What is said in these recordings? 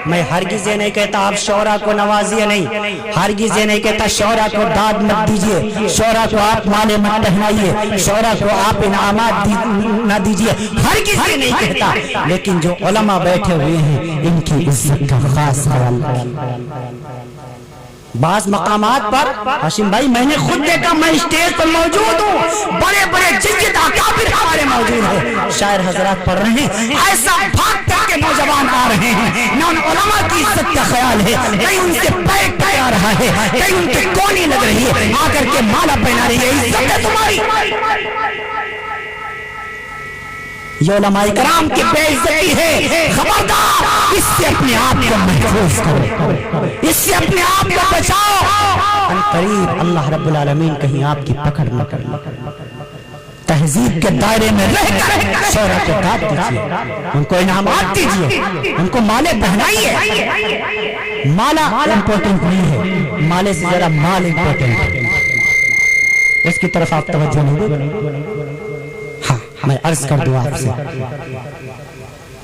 میں ہرگز یہ نہیں کہتا آپ شعراء کو نوازیے نہیں، ہرگز یہ نہیں کہتا شعراء کو داد مت دیجیے، شعراء کو آپ مالے مت پہنائیے، شعراء کو آپ انعامات نہ دیجیے، ہرگز یہ نہیں کہتا، لیکن جو علماء بیٹھے ہوئے ہیں ان کی عزت کا خاص خیال کریں۔ بعض مقامات پر ہاشم بھائی میں نے خود دیکھا، میں اسٹیج پر موجود ہوں، بڑے بڑے ججد اکابر ہمارے موجود ہیں، شاعر حضرات پڑھ رہے ہیں، ایسا بھاگ کر کے نوجوان آ رہے ہیں، نہ ان علماء کی عزت کا خیال ہے، کہیں ان سے بیٹھ کے آ رہا ہے، کہیں ان کے کونی لگ رہی ہے، آ کر کے مالا پہنا رہی ہے، عزت ہے تمہاری۔ یہ علماء کرام کی بے عزتی ہے، خبردار اس سے اپنے آپ کو محفوظ کرو، اس سے اپنے آپ کو بچاؤ، ان قریب اللہ رب العالمین کہیں آپ کی پکڑ نہ کرے۔ تہذیب کے دائرے میں رہ کر شعراء کو داد دیجیے، ان کو انعامات دیجیے، ان کو مالے پہنائیے۔ مالا امپورٹنٹ نہیں ہے، مالے سے ذرا مال امپورٹنٹ ہے، اس کی طرف آپ توجہ نہیں دیں۔ میں عرض کر دوں آپ سے،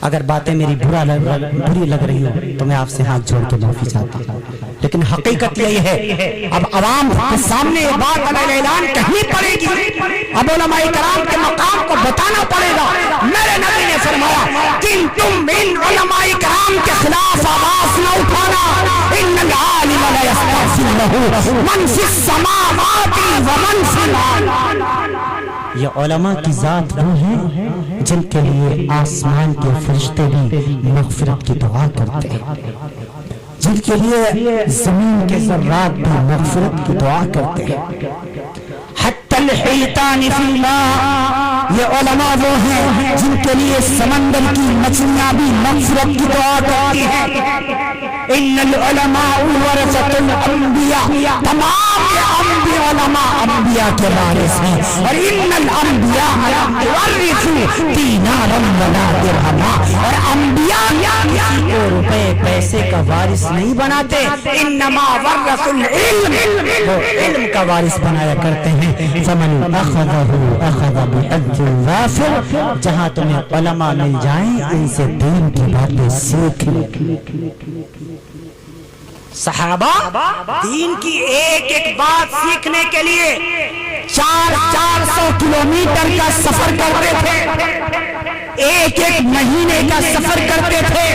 اگر باتیں میری بری لگ رہی ہوں تو میں آپ سے ہاتھ جوڑ کے معافی چاہتا ہوں، لیکن حقیقت یہی ہے، اب عوام کے سامنے یہ بات علیہ اعلان کہنی پڑے گی، اب علماء کرام کے مقام کو بتانا پڑے گا۔ میرے نبی نے فرمایا کہ تم ان علماء کرام کے خلاف آواز نہ اٹھانا، ان العالم لا یستغفر له من فی السماوات ومن فی الارض۔ یہ علماء کی ذات وہ ہیں جن کے لیے آسمان کے فرشتے بھی مغفرت کی دعا کرتے ہیں، جن کے لیے زمین کے ذرات بھی مغفرت کی دعا کرتے ہیں، حتی الحیتان فی الماء، یہ علماء وہ ہیں جن کے لیے سمندر کی مچھلیاں بھی مغفرت کی دعا کرتی ہیں۔ ان العلماء ورثۃ الانبیاء، تمام علماء انبیاء کے وارث ہیں، اور ان الانبیاء ورثوا دینارا ولا درہما، اور انبیاء کسی کو روپے پیسے کا وارث نہیں بناتے، انما ورثوا العلم، وہ علم کا وارث بنایا کرتے ہیں۔ فمن اخذہ اخذ باجر وافر، جہاں تمہیں علماء مل جائیں ان سے دین کی باتیں سیکھ لیں۔ صحابہ دین کی ایک ایک بات سیکھنے کے لیے 400 کلومیٹر کا سفر کرتے تھے، ایک ایک مہینے کا سفر کرتے تھے۔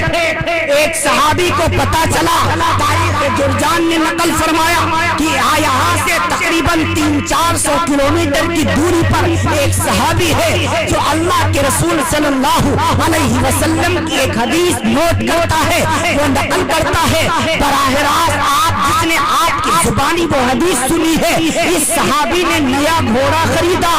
ایک صحابی کو پتا چلا، تاریخ جرجان نے نقل فرمایا کہ یہاں سے تقریباً 300-400 کلومیٹر کی دوری پر ایک صحابی ہے جو اللہ کے رسول صلی اللہ علیہ وسلم کی ایک حدیث نوٹ کرتا ہے، وہ نقل کرتا ہے براہ راست۔ آپ جس نے آپ کی زبانی وہ حدیث سنی ہے، اس صحابی نے نیا گھوڑا خریدا،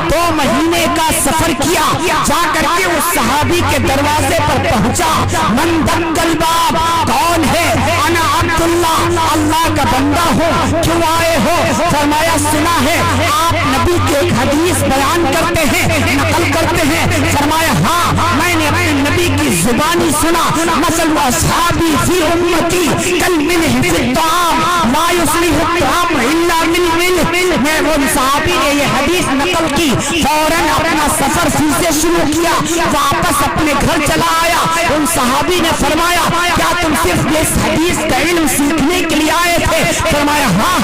2 مہینے کا سفر کیا، جا کر کے اس صحابی کے دروازے پر پہنچا۔ من دق الباب، کون ہے؟ انا عبداللہ، اللہ کا بندہ ہوں، کیوں آئے ہو؟ فرمایا سنا ہے آپ نبی کی ایک حدیث بیان کرتے ہیں، نقل کرتے ہیں۔ فرمایا ہاں، میں نے اپنے نبی کی زبانی سنا، مثل اصحابی فی امتی کالملح فی الطعام لا یصلح الطعام الا من ملح۔ میں وہ صحابی نے یہ حدیث نقل کی، فوراً اپنا سفر پھر سے شروع کیا، واپس اپنے گھر چلا آیا۔ ان صحابی نے فرمایا کیا تم صرف اس حدیث کا علم سیکھنے کے لیے آئے تھے؟ فرمایا ہاں،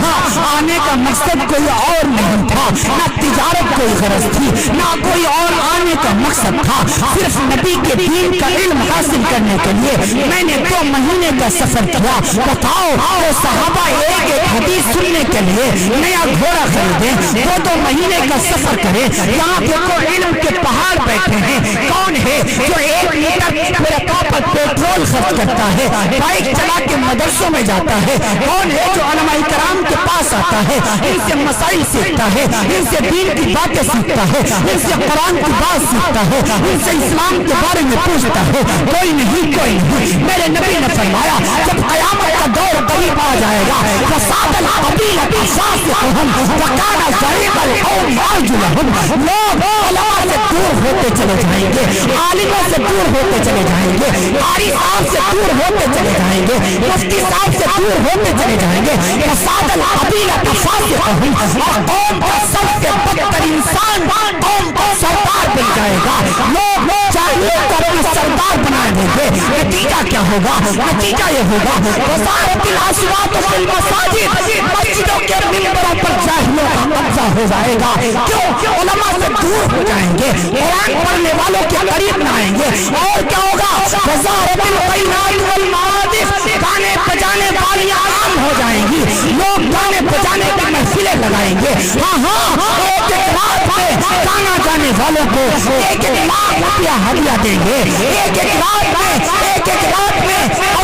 آنے کا مقصد کوئی اور نہیں تھا، نہ تجارت کوئی غرض تھی، نہ کوئی اور آنے کا مقصد تھا، صرف نبی کے دین کا علم حاصل کرنے کے لیے میں نے 2 مہینے کا سفر کیا۔ بتاؤ وہ صحابہ ایک ایک حدیث سننے کے لیے نیا گھوڑا خریدیں، 2 مہینے کا سفر کریں، یہاں دیکھو علم کے پہاڑ بیٹھے ہیں۔ کون ہے جو 1 لیٹر پر پیٹرول خرچ کرتا ہے، بائک چلا کے مدرسوں میں جاتا ہے؟ کون ہے جو علماء کرام کے پاس آتا ہے، ان سے مسائل سیکھتا ہے، ان سے دین کی باتیں سیکھتا ہے، ان سے قرآن کی بات سیکھتا ہے، ان سے اسلام کے بارے میں پوچھتا ہے؟ کوئی نہیں، کوئی نہیں۔ میرے نبی نے فرمایا جب قیامت کا دور قریب آ کہا جائے گا فساد القبیلہ فاسقہم وکان ضریب القوم ارجلہم. لوگ علماء سے دور ہوتے چلے جائیں گے, عالموں سے دور ہوتے چلے جائیں گے, قاری صاحب سے دور ہوتے چلے جائیں گے, مفتی صاحب سے دور ہوتے چلے جائیں گے. فساد القبیلہ فاسقہم, اور قوم کا سب سے بدتر انسان قوم کا سردار بن جائے گا. لوگ چاہیے تو اپنا سردار بنا دیں گے. نتیجہ کیا ہوگا؟ نتیجہ یہ ہوگا وزارت الاصوات فی المساجد, مسجدوں کے ممبروں پر جاہلوں کا قبضہ ہو جائے گا. کیوں؟ علماء سے دور ہو جائیں گے, قرآن پڑھنے والوں کے قریب نہ آئیں گے. اور کیا ہوگا؟ وزارت القینات والمعازف, گانے بجانے والیاں عام ہو جائیں گی. لوگ گانے بجانے کی محفلیں لگائیں گے. ہاں ایک ایک رات میں گانا گانے والوں کو 1-1 لاکھ روپیہ ہدیہ دیں گے. ایک ایک رات میں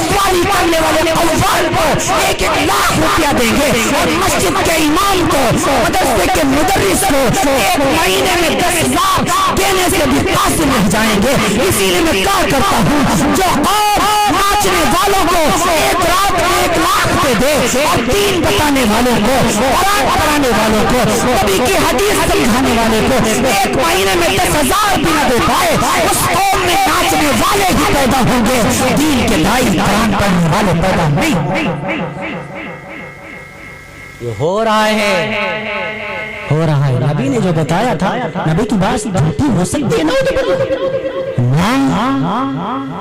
قوالی کرنے والے قوال کو 1-1 لاکھ روپیہ دیں گے. اور مسجد کے امام کو, مدرسے کے مدرس کو 1 مہینے میں 10 لاکھ دینے سے بھی قاصر رہ جائیں گے. اسی لیے میں کہا کرتا ہوں جو قوم ناچنے والوں کو 1 رات میں 1 لاکھ دے دے, اور دین بتانے والوں کو, قرآن پڑھانے والوں کو, نبی کی حدیث سمجھانے والے کو 1 مہینے میں 10,000 بھی نہ دے پائے, اس قوم میں ناچنے والے ہی پیدا ہوں گے, دین کے دائی قرآن پڑھنے والے پیدا نہیں. یہ ہو رہا ہے. نبی نے جو بتایا تھا, نبی کی بات جھوٹی ہو سکتی ہے نا,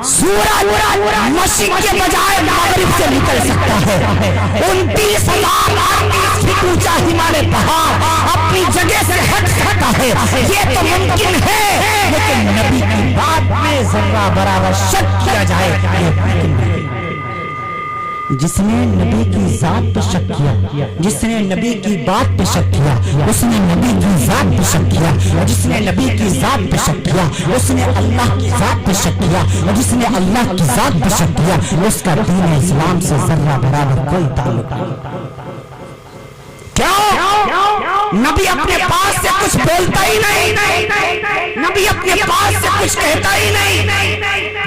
سورج مشرق کے بجائے مغرب سے نکل سکتا ہے. 29,000 فٹ اونچا ہمالیہ پہاڑ اپنی جگہ سے ہٹ سکتا ہے, یہ تو ممکن ہے, لیکن نبی کی بات میں ذرہ برابر شک کیا جائے. جس نے نبی کی ذات پہ شک کیا, جس نے نبی کی بات پہ شک کیا, اس نے نبی کی ذات پہ شک کیا. جس نے نبی کی ذات پہ شک کیا, اس نے اللہ کی ذات پہ شک کیا. جس نے اللہ کی ذات پہ شک کیا, اس کا دین اسلام سے ذرہ برابر کوئی تعلق نہیں. کیوں؟ نبی اپنے پاس سے کچھ بولتا ہی نہیں, نبی اپنے پاس سے کچھ کہتا ہی نہیں.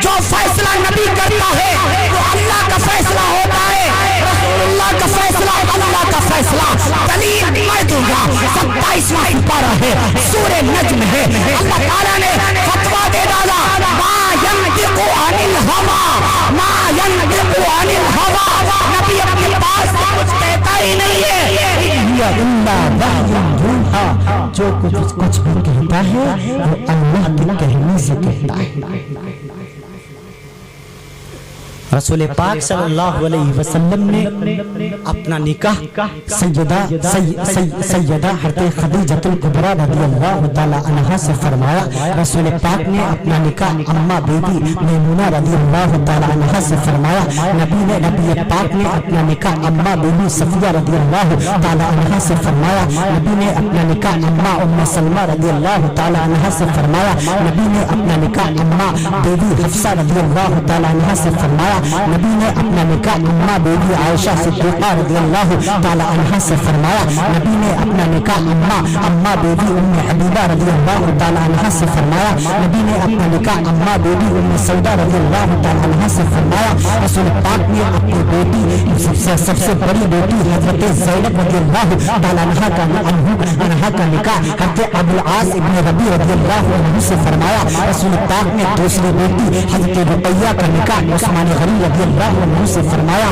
جو فیصلہ نبی کرتا ہے وہ اللہ کا فیصلہ ہوتا ہے, رسول اللہ کا فیصلہ اللہ کا فیصلہ. دلیل میں دوں گا, 27واں پارہ ہے, سورہ نجم ہے. اللہ تعالیٰ نے فتویٰ دے ڈالا, ما ينطق عن الهوى, ما ينطق عن الهوى. نبی اپنے پاس سے کچھ کہتا ہی نہیں ہے, جو کچھ بھی کہتا ہے وہ اللہ کے کہنے سے کہتا ہے. رسول پاک صلی اللہ علیہ وسلم نے اپنا نکاح سیدہ حضرت خدیجہ الکبریٰ رضی اللہ تعالی عنہا سے فرمایا. رسول پاک نے اپنا نکاح اماں بیبی میمونہ رضی اللہ تعالی عنہا سے فرمایا. نبی پاک نے اپنا نکاح اماں بیبی صفیہ رضی اللہ تعالی عنہا سے فرمایا. نبی نے اپنا نکاح اماں ام سلمہ رضی اللہ تعالی عنہا سے فرمایا. نبی نے اپنا نکاح اماں بیبی حفصہ رضی اللہ تعالی عنہا سے فرمایا. نبی نے اپنا نکاح اماں بیبی عائشہ صدیقہ رضی اللہ تعالی عنہا سے فرمایا. نبی نے اپنا نکاح اماں بیبی ام حبیبہ رضی اللہ تعالی عنہا سے فرمایا. نبی نے اپنا نکاح اماں بیبی ام سودہ رضی اللہ تعالی عنہا سے فرمایا. رسول پاک نے اپنی بیٹی سب سے بڑی بیٹی حضرت زینب رضی اللہ تعالی عنہا کا نکاح حضرت ابو العاص ابن ربیع رضی اللہ عنہ سے فرمایا. رسول پاک نے دوسری بیٹی حضرت رقیہ کا نکاح عثمان غنی رضی اللہ عنہ سے فرمایا.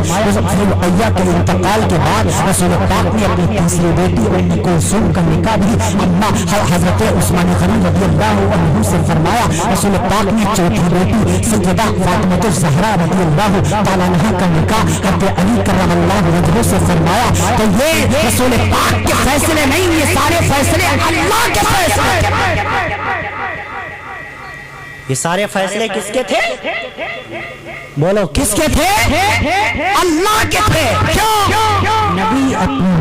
رقیہ کے انتقال کے بعد رسول پاک نے اپنی تیسری بیٹی ام کلثوم کا نکاح بھی اماں حضرت عثمان غنی رضی اللہ عنہ سے فرمایا. رسول پاک نے چوتھی بیٹی سیدہ فاطمہ الزہرا رضی اللہ تعالی عنہا کا نکاح حضرت علی کرم اللہ وجہہ سے فرمایا. تو یہ رسول پاک کے فیصلے نہیں, یہ سارے فیصلے اللہ کے فیصلے. یہ سارے فیصلے کس کے تھے؟ بولو کس کے تھے؟ اللہ کے تھے. کیوں؟ نبی اپنی